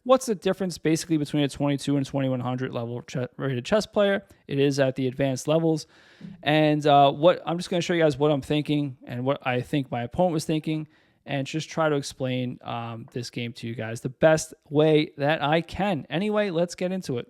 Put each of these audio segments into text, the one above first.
What's the difference basically between a 22 and 2100 level rated chess player? It is at the advanced levels. And what I'm just going to show you guys what I'm thinking and what I think my opponent was thinking, and just try to explain this game to you guys the best way that I can. Anyway, let's get into it.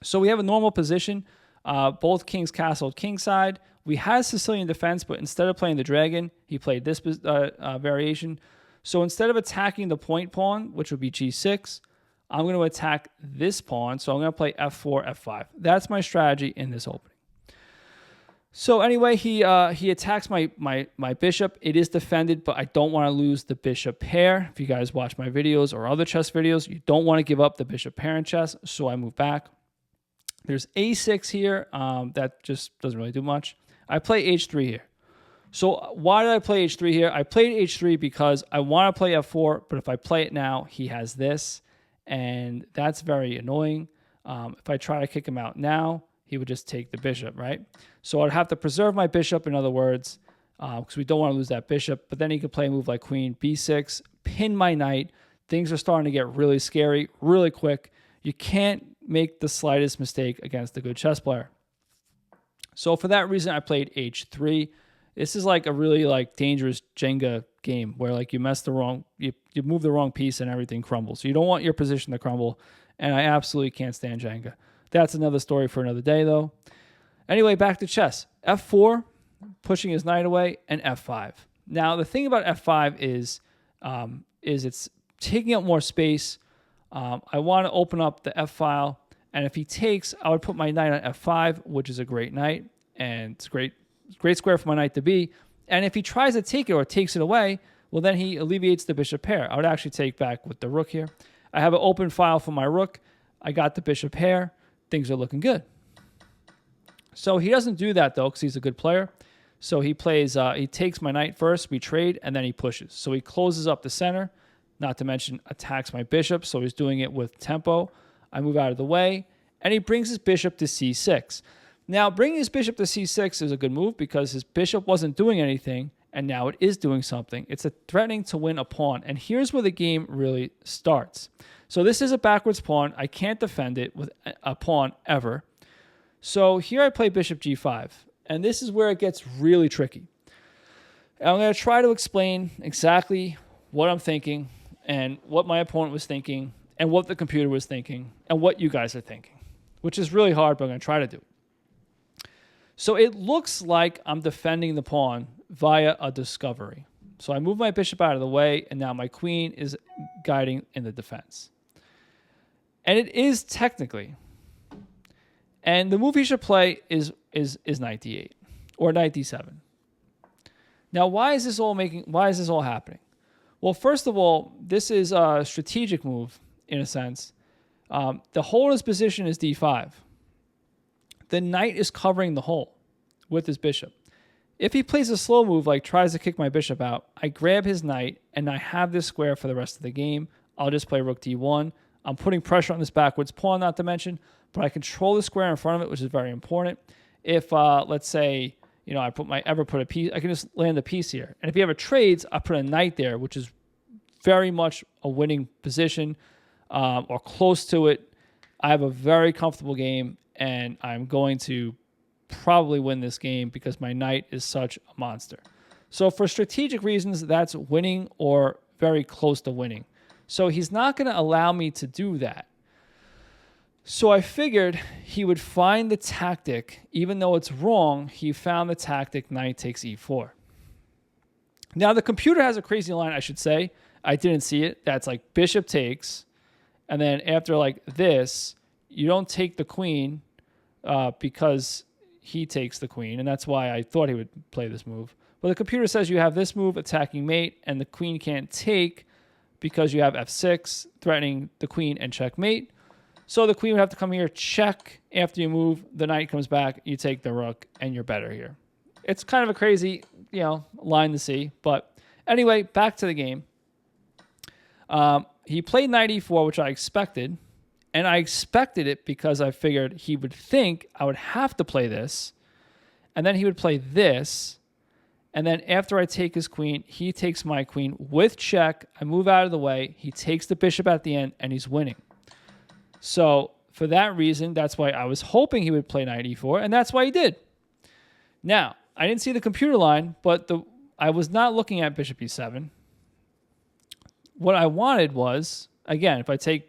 So we have a normal position. Both kings castled kingside. We had Sicilian defense, but instead of playing the dragon, he played this variation. So instead of attacking the point pawn, which would be g6, I'm going to attack this pawn. So I'm going to play f4, f5. That's my strategy in this opening. So anyway, he attacks my bishop. It is defended, but I don't want to lose the bishop pair. If you guys watch my videos or other chess videos, you don't want to give up the bishop pair in chess, so I move back. There's a6 here. That just doesn't really do much. I play h3 here. So why did I play h3 here? I played h3 because I want to play f4, but if I play it now, he has this, and that's very annoying. If I try to kick him out now, he would just take the bishop, right? So I'd have to preserve my bishop, in other words, because we don't want to lose that bishop. But then he could play a move like queen b6, pin my knight. Things are starting to get really scary, really quick. You can't make the slightest mistake against a good chess player. So for that reason, I played h3. This is like a really like dangerous Jenga game where like you move the wrong piece and everything crumbles. So you don't want your position to crumble, and I absolutely can't stand Jenga. That's another story for another day though. Anyway, back to chess. f4, pushing his knight away, and f5. Now the thing about f5 is it's taking up more space. I want to open up the f file, and if he takes, I would put my knight on f5, which is a great knight, and it's great square for my knight to be. And if he tries to take it or takes it away, well, then he alleviates the bishop pair. I would actually take back with the rook here. I have an open file for my rook. I got the bishop pair. Things are looking good. So he doesn't do that, though, because he's a good player. So he plays, he takes my knight first, we trade, and then he pushes. So he closes up the center, not to mention attacks my bishop. So he's doing it with tempo. I move out of the way, and he brings his bishop to c6. Now, bringing his bishop to c6 is a good move because his bishop wasn't doing anything, and now it is doing something. It's threatening to win a pawn, and here's where the game really starts. So this is a backwards pawn. I can't defend it with a pawn ever. So here I play bishop g5, and this is where it gets really tricky. I'm going to try to explain exactly what I'm thinking and what my opponent was thinking and what the computer was thinking and what you guys are thinking, which is really hard, but I'm going to try to do. So it looks like I'm defending the pawn via a discovery. So I move my bishop out of the way, and now my queen is guiding in the defense. And it is technically. And the move he should play is knight d8 or knight d7. Now, why is this all happening? Well, first of all, this is a strategic move in a sense. The hole in his position is d5. The knight is covering the hole with his bishop. If he plays a slow move, like tries to kick my bishop out, I grab his knight, and I have this square for the rest of the game. I'll just play rook d1. I'm putting pressure on this backwards pawn, not to mention, but I control the square in front of it, which is very important. If, let's say, I put a piece, I can just land a piece here. And if he ever trades, I put a knight there, which is very much a winning position or close to it. I have a very comfortable game, and I'm going to probably win this game because my knight is such a monster. So for strategic reasons, that's winning or very close to winning. So he's not going to allow me to do that. So I figured he would find the tactic, even though it's wrong, he found the tactic knight takes e4. Now the computer has a crazy line, I should say. I didn't see it. That's like bishop takes, and then after like this, you don't take the queen because he takes the queen, and that's why I thought he would play this move. But the computer says you have this move, attacking mate, and the queen can't take because you have f6, threatening the queen and checkmate. So the queen would have to come here, check. After you move, the knight comes back, you take the rook, and you're better here. It's kind of a crazy, line to see. But anyway, back to the game. He played knight e4, which I expected. And I expected it because I figured he would think I would have to play this. And then he would play this. And then after I take his queen, he takes my queen with check. I move out of the way. He takes the bishop at the end, and he's winning. So for that reason, that's why I was hoping he would play knight e4, and that's why he did. Now, I didn't see the computer line, but I was not looking at bishop e7. What I wanted was, again, if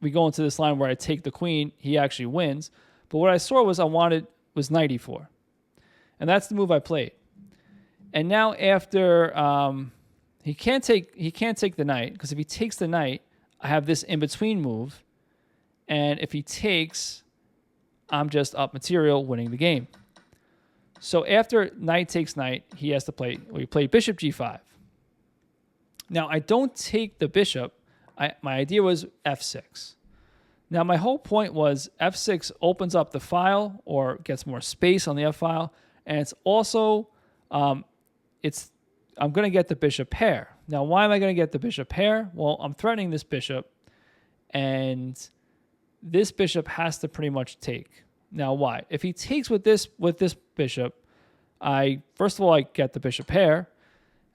we go into this line where I take the queen, he actually wins. But what I saw was was knight e4. And that's the move I played. And now after he can't take the knight, because if he takes the knight, I have this in-between move. And if he takes, I'm just up material, winning the game. So after knight takes knight, he has to play, we play bishop g5. Now, I don't take the bishop. My idea was f6. Now, my whole point was f6 opens up the file or gets more space on the f file. And it's also, I'm going to get the bishop pair. Now, why am I going to get the bishop pair? Well, I'm threatening this bishop, and this bishop has to pretty much take. Now, why? If he takes with this bishop, first of all, I get the bishop pair,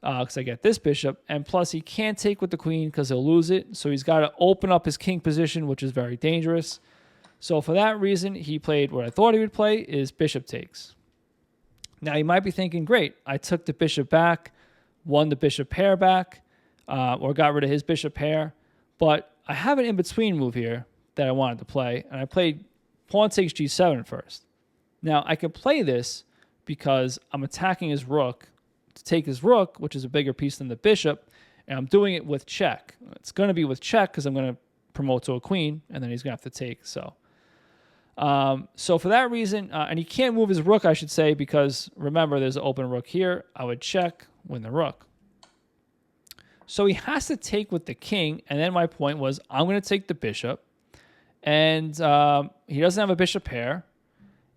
because I get this bishop, and plus he can't take with the queen because he'll lose it. So he's got to open up his king position, which is very dangerous. So for that reason, he played what I thought he would play, is bishop takes. Now, you might be thinking, great, I took the bishop back, won the bishop pair back, or got rid of his bishop pair. But I have an in-between move here that I wanted to play, and I played pawn takes g7 first. Now, I can play this because I'm attacking his rook to take his rook, which is a bigger piece than the bishop, and I'm doing it with check. It's going to be with check because I'm going to promote to a queen, and then he's going to have to take, so for that reason, and he can't move his rook, I should say, because remember, there's an open rook here. I would check, win the rook. So he has to take with the king, and then my point was, I'm going to take the bishop, and he doesn't have a bishop pair,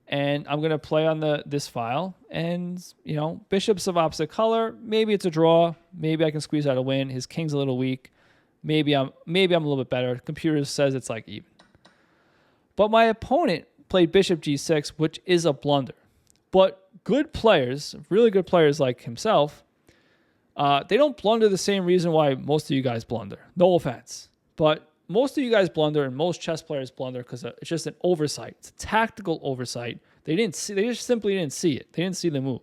and I'm going to play on this file, and, bishops of opposite color, maybe it's a draw, maybe I can squeeze out a win. His king's a little weak. Maybe I'm a little bit better. Computer says it's like even. But my opponent played bishop g6, which is a blunder. But good players, really good players like himself, they don't blunder the same reason why most of you guys blunder. No offense. But most of you guys blunder, and most chess players blunder because it's just an oversight. It's a tactical oversight. They just simply didn't see it. They didn't see the move.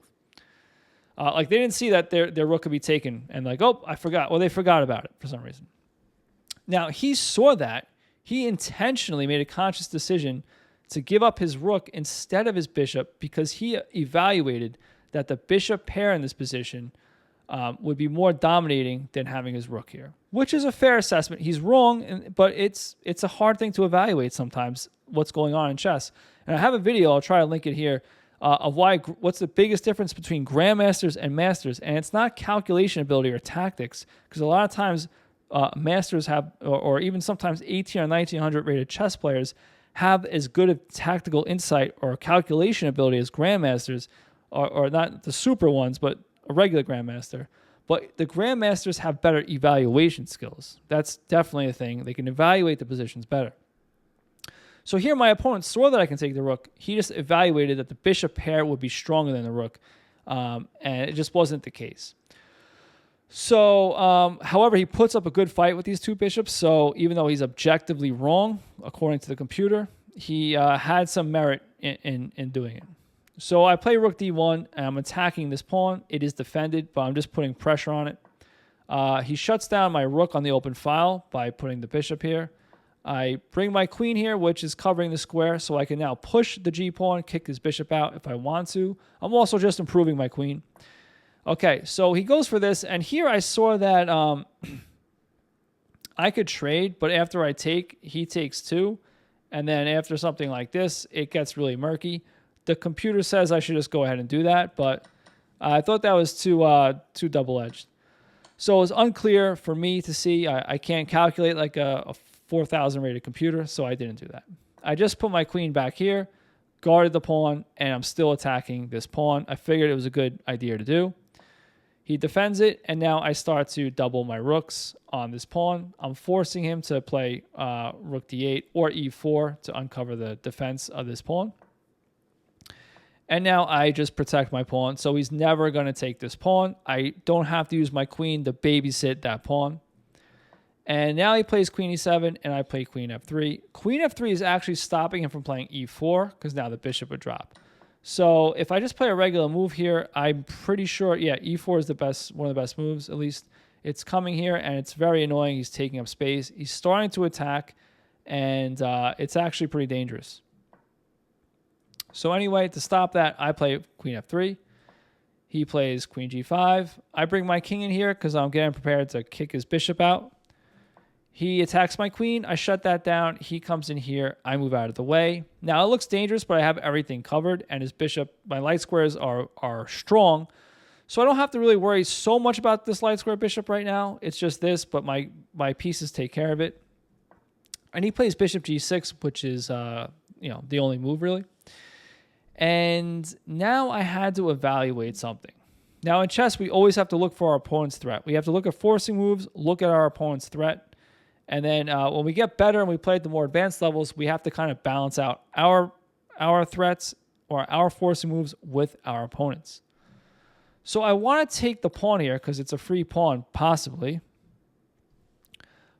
They didn't see that their rook could be taken, and I forgot. Well, they forgot about it for some reason. Now, he saw that. He intentionally made a conscious decision to give up his rook instead of his bishop because he evaluated that the bishop pair in this position would be more dominating than having his rook here, which is a fair assessment. He's wrong, but it's a hard thing to evaluate sometimes what's going on in chess. And I have a video, I'll try to link it here, of what's the biggest difference between grandmasters and masters. And it's not calculation ability or tactics, because a lot of times masters have, or even sometimes 18 or 1900 rated chess players have as good a tactical insight or calculation ability as grandmasters, or not the super ones, but a regular grandmaster. But the grandmasters have better evaluation skills. That's definitely a thing. They can evaluate the positions better. So here my opponent saw that I can take the rook. He just evaluated that the bishop pair would be stronger than the rook, and it just wasn't the case. So, however, he puts up a good fight with these two bishops. So even though he's objectively wrong, according to the computer, he had some merit in doing it. So I play rook d1, and I'm attacking this pawn. It is defended, but I'm just putting pressure on it. He shuts down my rook on the open file by putting the bishop here. I bring my queen here, which is covering the square, so I can now push the g-pawn, kick his bishop out if I want to. I'm also just improving my queen. Okay, so he goes for this, and here I saw that I could trade, but after I take, he takes two, and then after something like this, it gets really murky. The computer says I should just go ahead and do that, but I thought that was too double-edged. So it was unclear for me to see. I can't calculate like a 4,000 rated computer, so I didn't do that. I just put my queen back here, guarded the pawn, and I'm still attacking this pawn. I figured it was a good idea to do. He defends it, and now I start to double my rooks on this pawn. I'm forcing him to play rook d8 or e4 to uncover the defense of this pawn. And now I just protect my pawn. So he's never going to take this pawn. I don't have to use my queen to babysit that pawn. And now he plays queen e7, and I play queen f3. Queen f3 is actually stopping him from playing e4 because now the bishop would drop. So if I just play a regular move here, I'm pretty sure, yeah, e4 is the best, one of the best moves, at least. It's coming here, and it's very annoying. He's taking up space. He's starting to attack, and it's actually pretty dangerous. So anyway, to stop that, I play queen f3. He plays queen g5. I bring my king in here because I'm getting prepared to kick his bishop out. He attacks my queen. I shut that down. He comes in here. I move out of the way. Now, it looks dangerous, but I have everything covered, and his bishop, my light squares are strong. So I don't have to really worry so much about this light square bishop right now. It's just this, but my pieces take care of it. And he plays bishop g6, which is the only move, really. And now I had to evaluate something. Now, in chess, we always have to look for our opponent's threat. We have to look at forcing moves, look at our opponent's threat. And then when we get better and we play at the more advanced levels, we have to kind of balance out our threats or our forcing moves with our opponents. So I want to take the pawn here because it's a free pawn, possibly.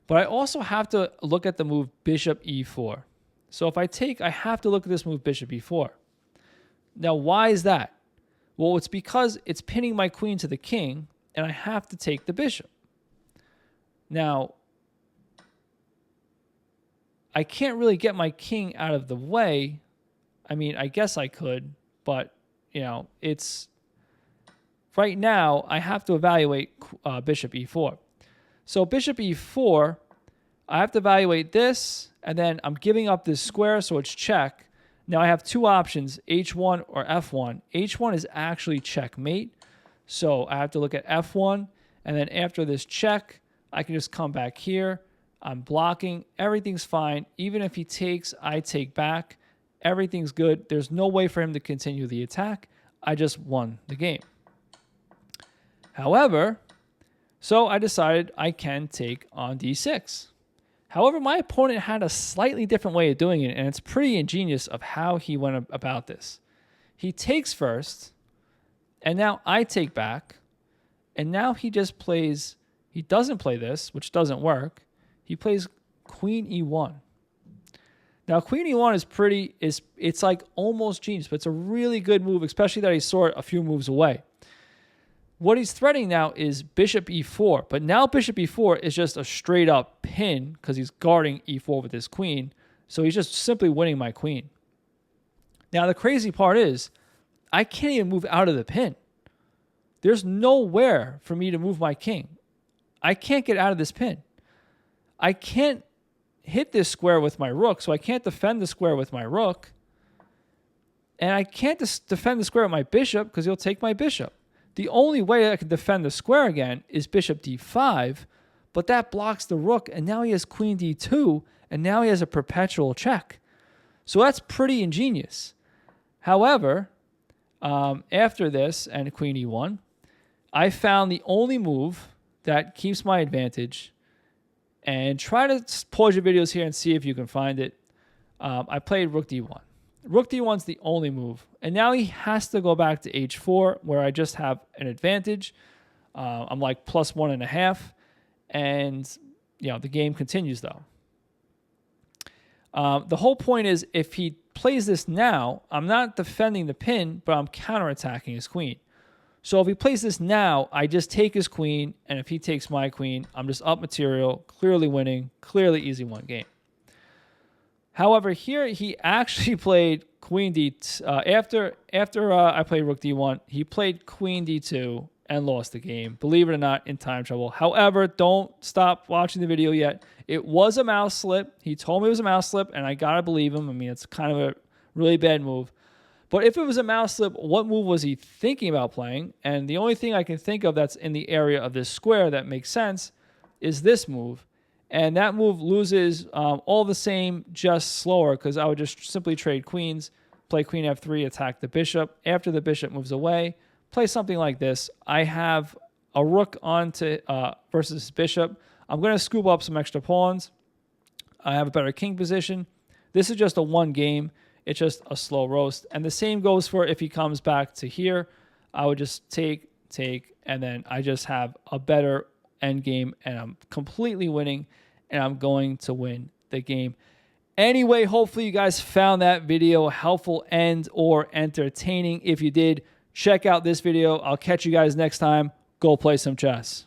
But I also have to look at the move bishop e4. So if I take, I have to look at this move bishop e4. Now, why is that? Well, it's because it's pinning my queen to the king, and I have to take the bishop. Now, I can't really get my king out of the way. I mean, I guess I could, but, it's... Right now, I have to evaluate bishop e4. So bishop e4, I have to evaluate this, and then I'm giving up this square, so it's check. Now I have two options, h1 or f1. h1 is actually checkmate, so I have to look at f1, and then after this check, I can just come back here. I'm blocking. Everything's fine. Even if he takes, I take back. Everything's good. There's no way for him to continue the attack. I just won the game. However, so I decided I can take on d6. However, my opponent had a slightly different way of doing it, and it's pretty ingenious of how he went about this. He takes first, and now I take back, and now he just plays, he doesn't play this, which doesn't work. He plays queen e1. Now, queen e1 it's like almost genius, but it's a really good move, especially that he saw it a few moves away. What he's threatening now is bishop e4, but now bishop e4 is just a straight up pin because he's guarding e4 with his queen, so he's just simply winning my queen. Now, the crazy part is I can't even move out of the pin. There's nowhere for me to move my king. I can't get out of this pin. I can't hit this square with my rook, so I can't defend the square with my rook, and I can't defend the square with my bishop because he'll take my bishop. The only way I can defend the square again is bishop d5, but that blocks the rook, and now he has queen d2, and now he has a perpetual check. So that's pretty ingenious. However, after this and queen e1, I found the only move that keeps my advantage, and try to pause your videos here and see if you can find it. I played rook d1. Rook d1's the only move. And now he has to go back to h4, where I just have an advantage. I'm like plus 1.5. And, the game continues, though. The whole point is, if he plays this now, I'm not defending the pin, but I'm counterattacking his queen. So if he plays this now, I just take his queen. And if he takes my queen, I'm just up material, clearly winning, clearly easy one game. However, here he actually played queen d. After I played rook d1, he played queen d2 and lost the game. Believe it or not, in time trouble. However, don't stop watching the video yet. It was a mouse slip. He told me it was a mouse slip, and I gotta believe him. I mean, it's kind of a really bad move. But if it was a mouse slip, what move was he thinking about playing? And the only thing I can think of that's in the area of this square that makes sense is this move. And that move loses all the same, just slower, because I would just simply trade queens, play queen f3, attack the bishop. After the bishop moves away, play something like this. I have a rook onto versus his bishop. I'm going to scoop up some extra pawns. I have a better king position. This is just a one game. It's just a slow roast. And the same goes for if he comes back to here. I would just take, and then I just have a better end game, and I'm completely winning, and I'm going to win the game. Anyway, hopefully you guys found that video helpful and or entertaining. If you did, check out this video. I'll catch you guys next time. Go play some chess.